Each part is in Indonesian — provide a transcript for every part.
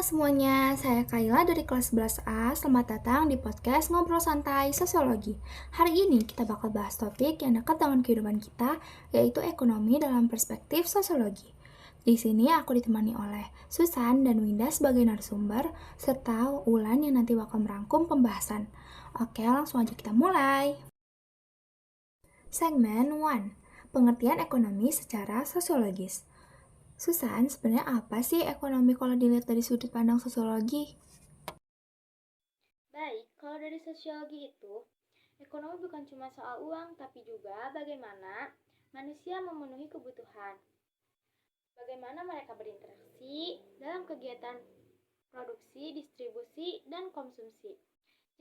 semuanya, saya Kayla dari kelas 11A. Selamat datang di podcast Ngobrol Santai Sosiologi. Hari ini kita bakal bahas topik yang dekat dengan kehidupan kita, yaitu ekonomi dalam perspektif sosiologi. Di sini aku ditemani oleh Susan dan Winda sebagai narasumber, serta Ulan yang nanti bakal merangkum pembahasan. Oke, langsung aja kita mulai. Segmen 1. Pengertian ekonomi secara sosiologis. Susan, sebenarnya apa sih ekonomi kalau dilihat dari sudut pandang sosiologi? Baik, kalau dari sosiologi itu, ekonomi bukan cuma soal uang, tapi juga bagaimana manusia memenuhi kebutuhan. Bagaimana mereka berinteraksi dalam kegiatan produksi, distribusi, dan konsumsi.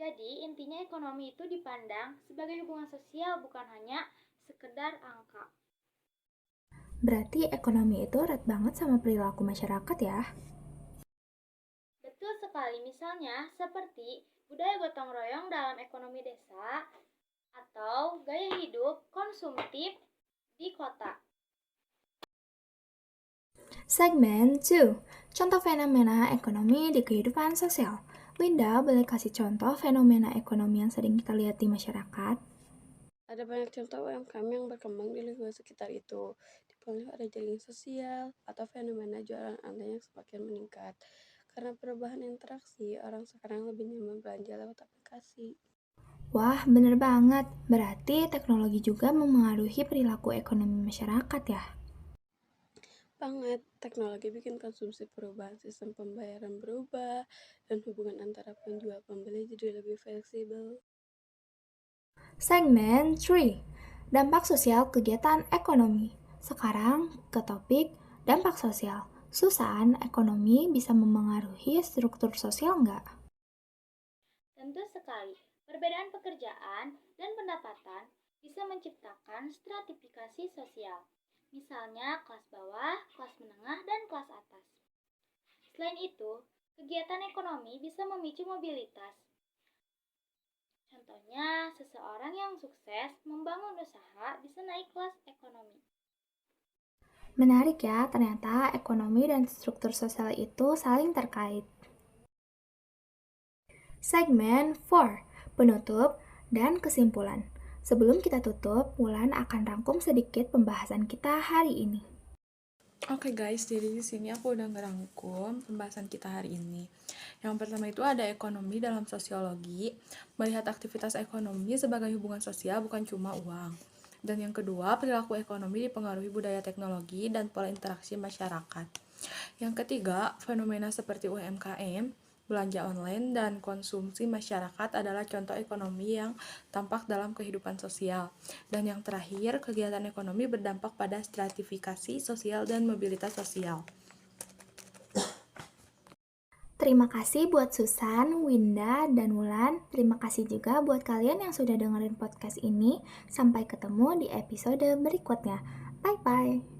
Jadi, intinya ekonomi itu dipandang sebagai hubungan sosial, bukan hanya sekedar angka. Berarti ekonomi itu erat banget sama perilaku masyarakat ya? Betul sekali, misalnya seperti budaya gotong royong dalam ekonomi desa atau gaya hidup konsumtif di kota. Segmen 2. Contoh fenomena ekonomi di kehidupan sosial. Winda, boleh kasih contoh fenomena ekonomi yang sering kita lihat di masyarakat? Ada banyak contoh UMKM yang berkembang di lingkungan sekitar itu, dipengaruhi ada jaringan sosial atau fenomena jualan online yang semakin meningkat. Karena perubahan interaksi, orang sekarang lebih nyaman belanja lewat aplikasi. Wah, bener banget. Berarti teknologi juga memengaruhi perilaku ekonomi masyarakat ya? Banget, teknologi bikin konsumsi perubahan, sistem pembayaran berubah, dan hubungan antara penjual pembeli jadi lebih fleksibel. Segmen 3. Dampak sosial kegiatan ekonomi. Sekarang ke topik dampak sosial. Susan, ekonomi bisa memengaruhi struktur sosial nggak? Tentu sekali, perbedaan pekerjaan dan pendapatan bisa menciptakan stratifikasi sosial. Misalnya kelas bawah, kelas menengah, dan kelas atas. Selain itu, kegiatan ekonomi bisa memicu mobilitas. Contohnya, seseorang yang sukses membangun usaha bisa naik kelas ekonomi. Menarik ya, ternyata ekonomi dan struktur sosial itu saling terkait. Segmen 4. Penutup dan kesimpulan. Sebelum kita tutup, Wulan akan rangkum sedikit pembahasan kita hari ini. Oke guys, jadi di sini aku udah ngerangkum pembahasan kita hari ini. Yang pertama itu ada ekonomi dalam sosiologi, melihat aktivitas ekonomi sebagai hubungan sosial bukan cuma uang. Dan yang kedua, perilaku ekonomi dipengaruhi budaya teknologi dan pola interaksi masyarakat. Yang ketiga, fenomena seperti UMKM, belanja online, dan konsumsi masyarakat adalah contoh ekonomi yang tampak dalam kehidupan sosial. Dan yang terakhir, kegiatan ekonomi berdampak pada stratifikasi sosial dan mobilitas sosial. Terima kasih buat Susan, Winda, dan Wulan. Terima kasih juga buat kalian yang sudah dengerin podcast ini. Sampai ketemu di episode berikutnya. Bye-bye.